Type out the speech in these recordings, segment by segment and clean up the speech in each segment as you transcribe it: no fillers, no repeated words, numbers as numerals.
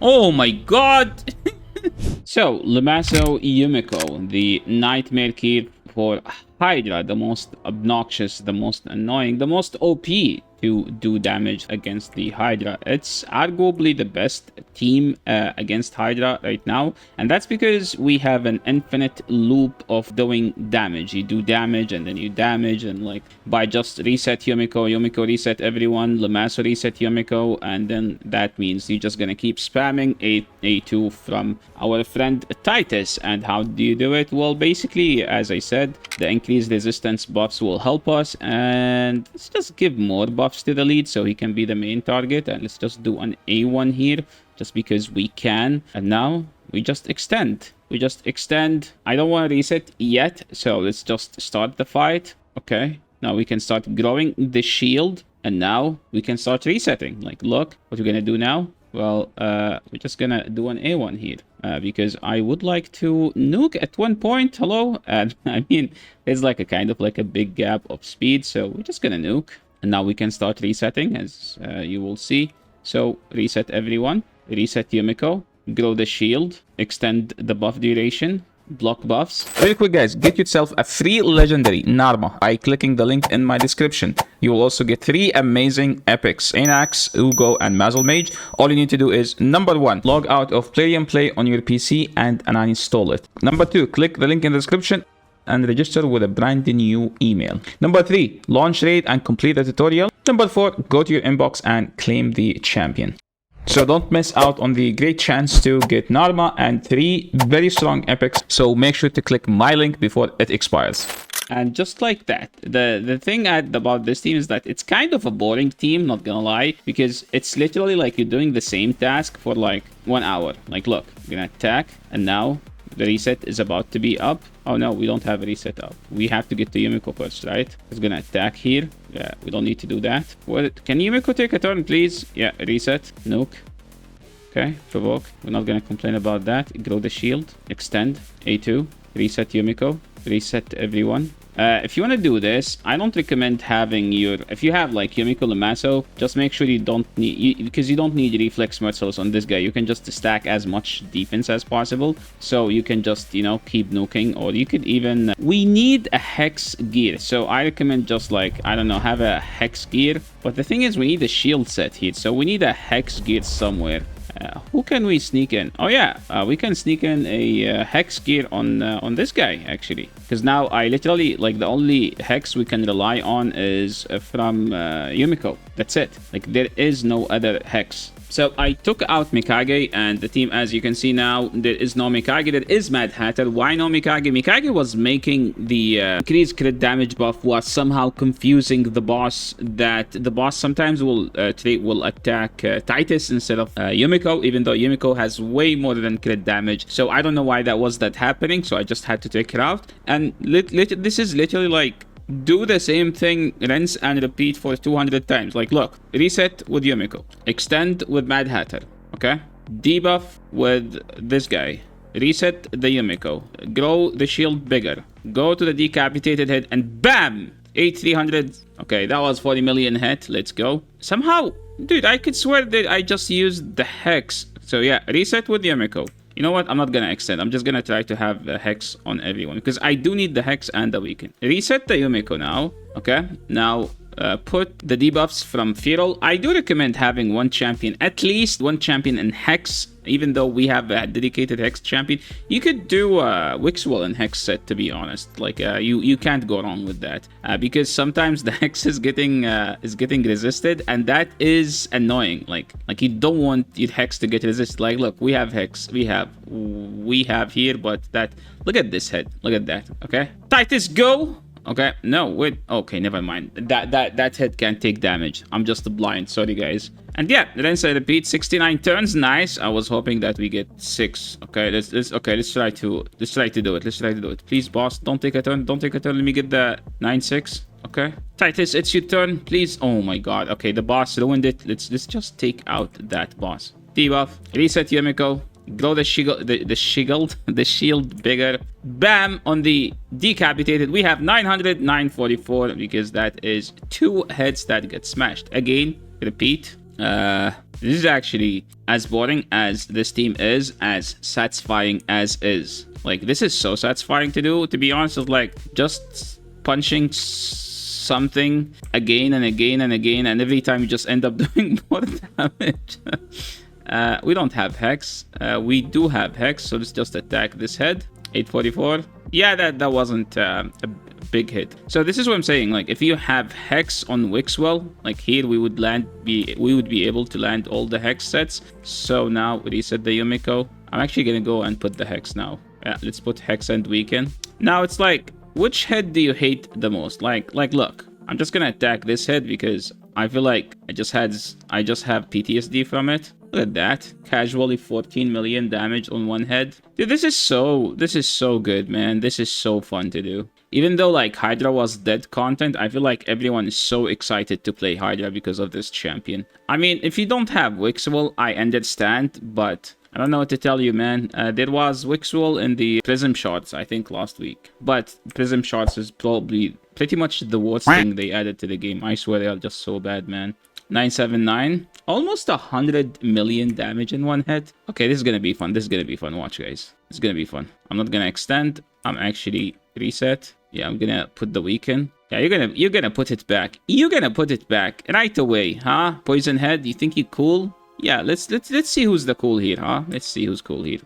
Oh my god! So, Lamaso Yumiko, the Nightmare Key for Hydra, the most obnoxious, the most annoying, the most OP to do damage against the Hydra. It's arguably the best team against Hydra right now, and that's because we have an infinite loop of doing damage. You do damage and then you damage, and like by just reset Yumiko, Yumiko reset everyone, Lamaso reset Yumiko, and then that means you're just gonna keep spamming A2 from our friend Titus. And how do you do it? Well, basically, as I said, the increased resistance buffs will help us, and let's just give more buffs to the lead so he can be the main target. And let's just do an A1 here just because we can. And now we just extend. I don't want to reset yet, so let's just start the fight. Okay, now we can start growing the shield, and now we can start resetting. Like, look what we're gonna do now. Well, we're just gonna do an A1 here because I would like to nuke at one point. Hello? And I mean, there's like a kind of like a big gap of speed, so we're just gonna nuke. And now we can start resetting, as you will see. So reset everyone, reset Yumiko, grow the shield, extend the buff duration, block buffs. Real quick, guys, get yourself a free legendary Narma by clicking the link in my description. You will also get 3 amazing epics: Anax, Uugo, and Mausoleum Mage. All you need to do is, number 1, log out of Play and Play on your PC and uninstall it. Number 2, click the link in the description and register with a brand new email. Number 3, launch raid and complete the tutorial. Number 4, go to your inbox and claim the champion. So don't miss out on the great chance to get Narma and 3 very strong epics. So make sure to click my link before it expires. And just like that, the thing about this team is that it's kind of a boring team, not gonna lie, because it's literally like you're doing the same task for like 1 hour. Like, look, we're gonna attack, and now the reset is about to be up. Oh no, we don't have a reset up. We have to get to Yumiko first, right? It's gonna attack here. Yeah, we don't need to do that. What? Can Yumiko take a turn, please? Yeah, reset, nuke. Okay, provoke. We're not gonna complain about that. Grow the shield, extend, A2, reset Yumiko, reset everyone. If you want to do this, I don't recommend having your... If you have like Yumiko Lamaso, just make sure you don't need... because you don't need reflex merciless on this guy. You can just stack as much defense as possible. So you can just, you know, keep nuking. Or you could even... We need a hex gear. So I recommend just like, I don't know, have a hex gear. But the thing is, we need a shield set here. So we need a hex gear somewhere. Who can we sneak in? Oh yeah, we can sneak in a hex gear on this guy, actually. Because now I literally, like, the only hex we can rely on is from Yumiko. That's it. Like, there is no other hex. So I took out Mikage, and the team, as you can see now, there is no Mikage, there is Mad Hatter. Why no Mikage? Mikage was making the increased crit damage buff, was somehow confusing the boss, that the boss sometimes will attack Titus instead of Yumiko, even though Yumiko has way more than crit damage. So I don't know why that was happening, so I just had to take her out. And this is literally like, do the same thing, rinse and repeat for 200 times. Like, look, reset with Yumiko, extend with Mad Hatter, okay? Debuff with this guy, reset the Yumiko, grow the shield bigger, go to the decapitated head, and bam! 8300. Okay, that was 40 million hit. Let's go. Somehow, dude, I could swear that I just used the hex. So yeah, reset with Yumiko. You know what? I'm not gonna extend. I'm just gonna try to have the hex on everyone because I do need the hex and the weaken. Reset the Yumiko now. Okay. Now put the debuffs from Feral. I do recommend having one champion, at least one champion in hex. Even though we have a dedicated hex champion, you could do Wixwell and hex set. To be honest, like you can't go wrong with that because sometimes the hex is getting resisted, and that is annoying. Like you don't want your hex to get resisted. Like, look, we have hex, we have here, but that, look at this head, look at that. Okay, Titus, go. Okay, no, wait. Okay, never mind. That head can't take damage. I'm just blind. Sorry, guys. And yeah, rinse and repeat. 69 turns. Nice. I was hoping that we get 6. Okay, let's try to do it. Please, boss, don't take a turn. Don't take a turn. Let me get the 9-6. Okay, Titus, it's your turn, please. Oh my god. Okay, the boss ruined it. Let's just take out that boss. Debuff. Reset Yumiko. Grow the shield bigger. Bam! On the decapitated, we have 944 because that is 2 heads that get smashed. Again, repeat. This is actually as boring as this team is, as satisfying as is. Like, this is so satisfying to do, to be honest. It's like just punching something again and again and again, and every time you just end up doing more damage. We don't have Hex. We do have Hex, so let's just attack this head. 844. Yeah, that wasn't a big hit. So this is what I'm saying. Like, if you have Hex on Wixwell, like here we would be able to land all the Hex sets. So now reset the Yumiko. I'm actually gonna go and put the Hex now. Yeah, let's put Hex and Weaken. Now it's like, which head do you hate the most? Like look, I'm just gonna attack this head because I feel like I just have PTSD from it. Look at that. Casually 14 million damage on one head. Dude, this is so good, man. This is so fun to do. Even though like Hydra was dead content, I feel like everyone is so excited to play Hydra because of this champion. I mean, if you don't have Wixwell, I understand, but I don't know what to tell you, man. There was Wixwell in the Prism Shots, I think, last week. But Prism Shots is probably pretty much the worst thing they added to the game. I swear they are just so bad, man. 979. Almost 100 million damage in one head. Okay, this is gonna be fun. This is gonna be fun. Watch, guys. It's gonna be fun. I'm not gonna extend. I'm actually reset. Yeah, I'm gonna put the weaken. Yeah, you're gonna put it back. You're gonna put it back right away, huh? Poison head. You think you're cool? Yeah, let's see who's the cool here, huh? Let's see who's cool here.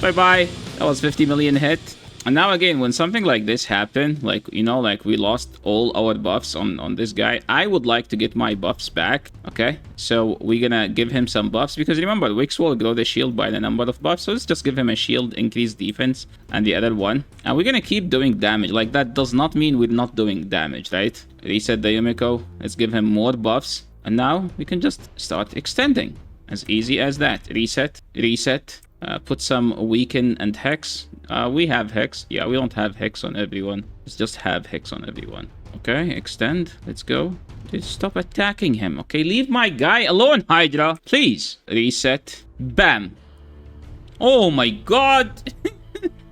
Bye bye. That was 50 million hit. And now again, when something like this happened, like, you know, like we lost all our buffs on this guy, I would like to get my buffs back, okay? So we're gonna give him some buffs, because remember, Wix will grow the shield by the number of buffs, so let's just give him a shield, increase defense, and the other one. And we're gonna keep doing damage. Like, that does not mean we're not doing damage, right? Reset the Yumiko, let's give him more buffs, and now we can just start extending. As easy as that. Reset, reset, put some weaken and hex. We have Hex. Yeah, we don't have Hex on everyone. Let's just have Hex on everyone. Okay, extend. Let's go. Just stop attacking him. Okay, leave my guy alone, Hydra. Please. Reset. Bam. Oh my god.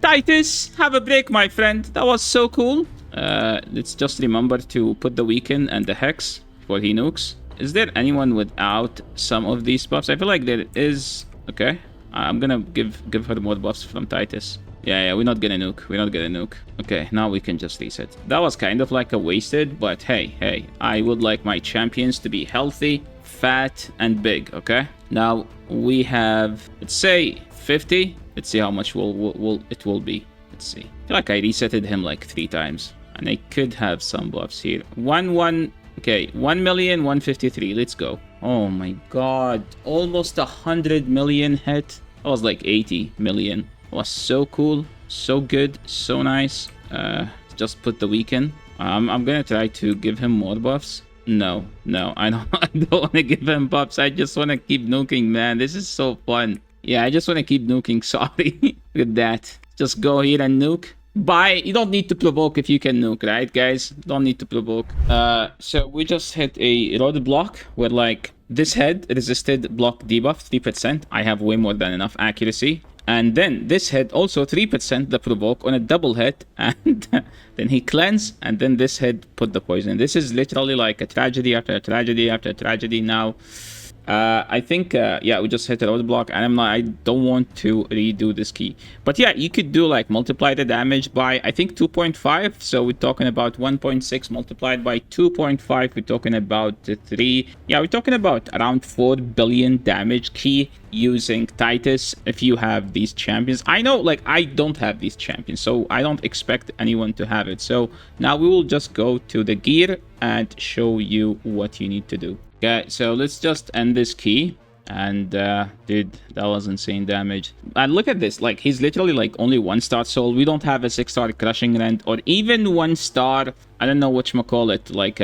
Titus, have a break, my friend. That was so cool. Let's just remember to put the weaken and the Hex before he nukes. Is there anyone without some of these buffs? I feel like there is. Okay. I'm gonna give her more buffs from Titus. Yeah, we're not gonna nuke. We're not gonna nuke. Okay, now we can just reset. That was kind of like a wasted, but hey, I would like my champions to be healthy, fat, and big, okay? Now, we have, let's say, 50. Let's see how much it will be. Let's see. I feel like I resetted him like 3 times, and I could have some buffs here. Okay, 1,153,000. Let's go. Oh my god. Almost 100 million hit. That was like 80 million. Was so cool, so good, so nice. Just put the weaken. I'm gonna try to give him more buffs. No, I don't want to give him buffs. I just want to keep nuking, man. This is so fun. Yeah, I just want to keep nuking. Sorry. Look at that. Just go here and nuke. Bye. You don't need to provoke if you can nuke, right, guys? Don't need to provoke. So we just hit a roadblock where, like, this head resisted block debuff 3%. I have way more than enough accuracy. And then this head also 3% the provoke on a double hit, and then he cleanse, and then this head put the poison. This is literally like a tragedy after a tragedy after a tragedy now. I think, yeah, we just hit a roadblock, and I don't want to redo this key. But yeah, you could do like multiply the damage by, I think, 2.5. So we're talking about 1.6 multiplied by 2.5. We're talking about 3. Yeah, we're talking about around 4 billion damage key using Titus if you have these champions. I know, like, I don't have these champions, so I don't expect anyone to have it. So now we will just go to the gear and show you what you need to do. Okay, so let's just end this key. And dude, that was insane damage. And look at this, like, he's literally like only 1-star soul. We don't have a 6-star crushing rend or even 1-star, I don't know whatchamacallit, like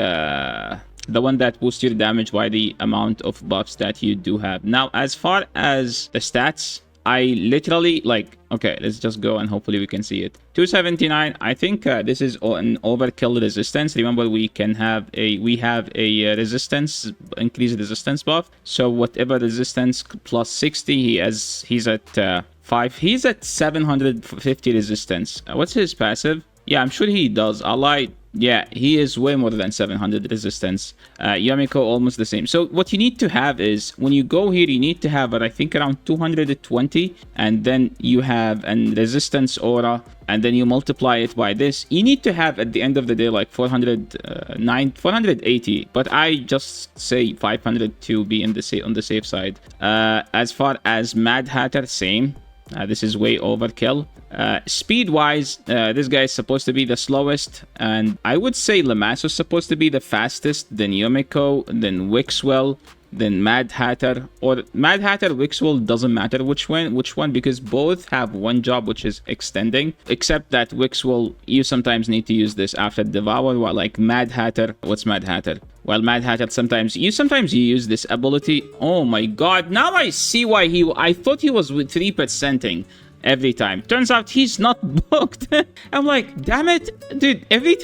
the one that boosts your damage by the amount of buffs that you do have. Now, as far as the stats, I literally, like, okay, let's just go and hopefully we can see it. 279. I think this is an overkill resistance. Remember, we have a resistance, increased resistance buff. So whatever resistance plus 60, he's at 5. He's at 750 resistance. What's his passive? Yeah, I'm sure he does ally Yeah, he is way more than 700 resistance. Yumiko almost the same. So what you need to have is, when you go here, you need to have, I think, around 220, and then you have an resistance aura, and then you multiply it by this. You need to have, at the end of the day, like 480, but I just say 500 to be in the on the safe side. As far as Mad Hatter, same. This is way overkill. Speed-wise, this guy is supposed to be the slowest, and I would say Lamasso is supposed to be the fastest, then Yumiko, then Wixwell, then Mad Hatter, or Mad Hatter, Wixwell, doesn't matter which one, because both have one job, which is extending, except that Wixwell, you sometimes need to use this after Devour, while like Mad Hatter, what's Mad Hatter? Well, Mad Hatter, sometimes you use this ability. Oh my god, now I see why I thought he was with 3%ing every time. Turns out he's not booked. I'm like, damn it, dude, every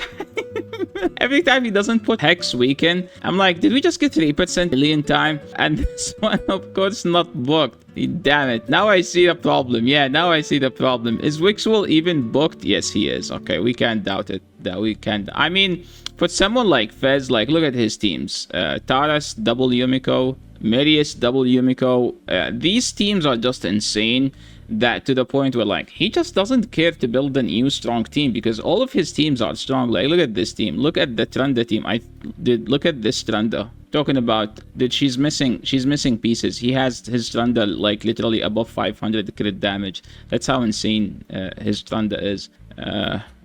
time he doesn't put Hex Weaken, I'm like, did we just get 3% alien time? And this one, of course, not booked. Damn it. Now I see the problem. Yeah, now I see the problem. Is Wixwell even booked? Yes, he is. Okay, we can't doubt it. That we can't. I mean, for someone like Fez, like, look at his teams. Taras, double Yumiko. Marius, double Yumiko. These teams are just insane. That to the point where, like, he just doesn't care to build a new strong team, because all of his teams are strong. Like, look at this team. Look at the Trunda team. Look at this Trunda. Talking about that, she's missing pieces. He has his Trunda like literally above 500 crit damage. That's how insane his Trunda is.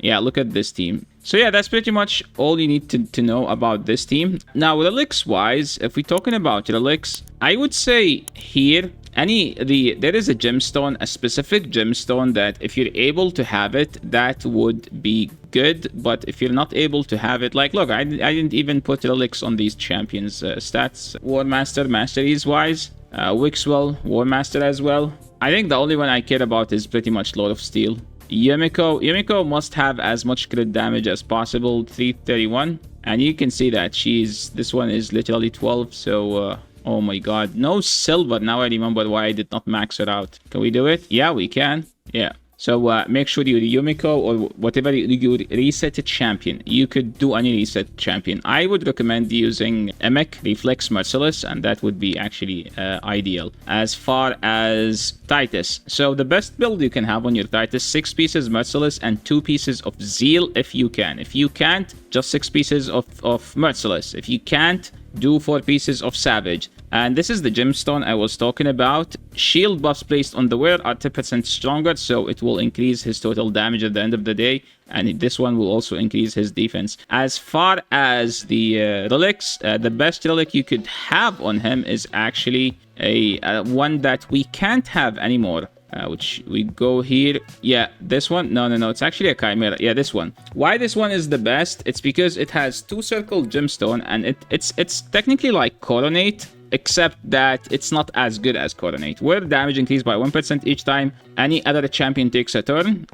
Yeah, look at this team. So yeah, that's pretty much all you need to know about this team. Now, relics wise, if we're talking about relics, I would say here, there is a gemstone, a specific gemstone that if you're able to have it, that would be good. But if you're not able to have it, like, look, I didn't even put relics on these champions stats. War Master, masteries wise, Wixwell, War Master as well. I think the only one I care about is pretty much Lord of Steel. Yumiko must have as much crit damage as possible, 331, and you can see that this one is literally 12. So oh my god, no silver. Now I remember why I did not max it out. Can we do it? Yeah, we can. Yeah. So make sure you Yumiko or whatever you reset a champion. You could do any reset champion. I would recommend using Emek, Reflex, Merciless, and that would be actually ideal. As far as Titus, so the best build you can have on your Titus, 6 pieces Merciless and 2 pieces of Zeal if you can. If you can't, just 6 pieces of Merciless. If you can't, do 4 pieces of Savage. And this is the gemstone I was talking about. Shield buffs placed on the wearer are 10% stronger, so it will increase his total damage at the end of the day. And this one will also increase his defense. As far as the relics, the best relic you could have on him is actually a one that we can't have anymore. Which we go here. Yeah, this one. No, it's actually a chimera. Yeah, this one. Why this one is the best? It's because it has 2 circle gemstone, and it's technically like Coronate, except that it's not as good as Coronate, where damage increased by 1% each time any other champion takes a turn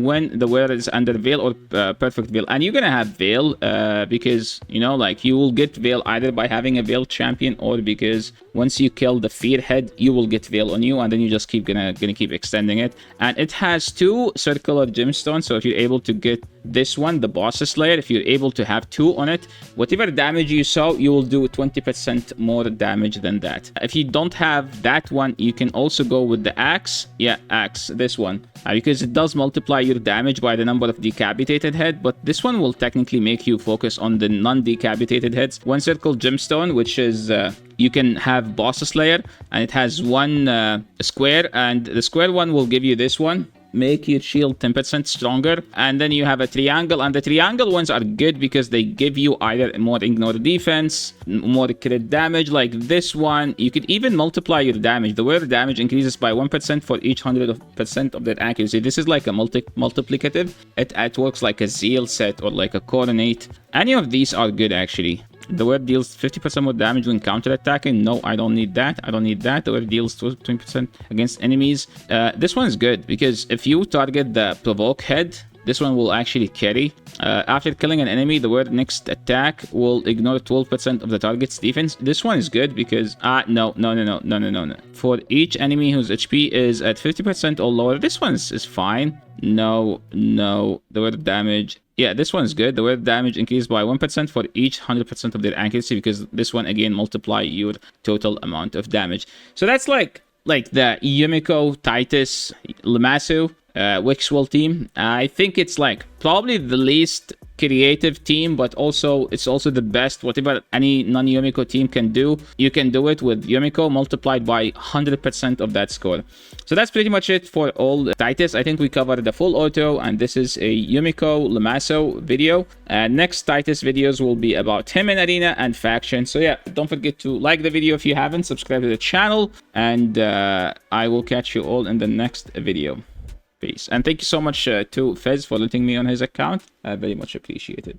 when the wearer is under Veil or Perfect Veil. And you're gonna have Veil because, you know, like, you will get Veil either by having a Veil champion, or because once you kill the Fearhead, you will get Veil on you, and then you just gonna keep extending it. And it has 2 circular gemstones, so if you're able to get this one, the Boss Slayer, if you're able to have 2 on it, whatever damage you saw, you will do 20% more damage than that. If you don't have that one, you can also go with the Axe. Yeah, Axe, this one, because it does multiply your damage by the number of decapitated head, but this one will technically make you focus on the non-decapitated heads. 1 circle gemstone, which is you can have Boss Slayer, and it has 1 square, and the square one will give you this one. Make your shield 10% stronger. And then you have a triangle, and the triangle ones are good because they give you either more ignore defense, more crit damage. Like this one, you could even multiply your damage. The wearer damage increases by 1% for each 100% of their accuracy. This is like a multiplicative. It works like a Zeal set or like a Coronate. Any of these are good actually. The wearer deals 50% more damage when counterattacking. No, I don't need that. The wearer deals 20% against enemies. This one is good because if you target the provoke head, this one will actually carry. After killing an enemy, the wearer next attack will ignore 12% of the target's defense. This one is good because no. For each enemy whose HP is at 50% or lower, this one is fine. No, the wearer damage. Yeah, this one's good. The weather damage increased by 1% for each 100% of their accuracy, because this one again multiply your total amount of damage. So that's like the Yumiko, Titus, Lamasu, Wixwell team. I think it's like probably the least creative team, but also it's also the best. Whatever any non-Yumiko team can do, you can do it with Yumiko multiplied by 100% of that score. So that's pretty much it for all the Titus. I think we covered the full auto, and this is a Yumiko Lamaso video. Next Titus videos will be about him in arena and faction. So yeah, don't forget to like the video if you haven't, subscribe to the channel, and I will catch you all in the next video. Peace. And thank you so much to Fez for letting me on his account. Very much appreciated.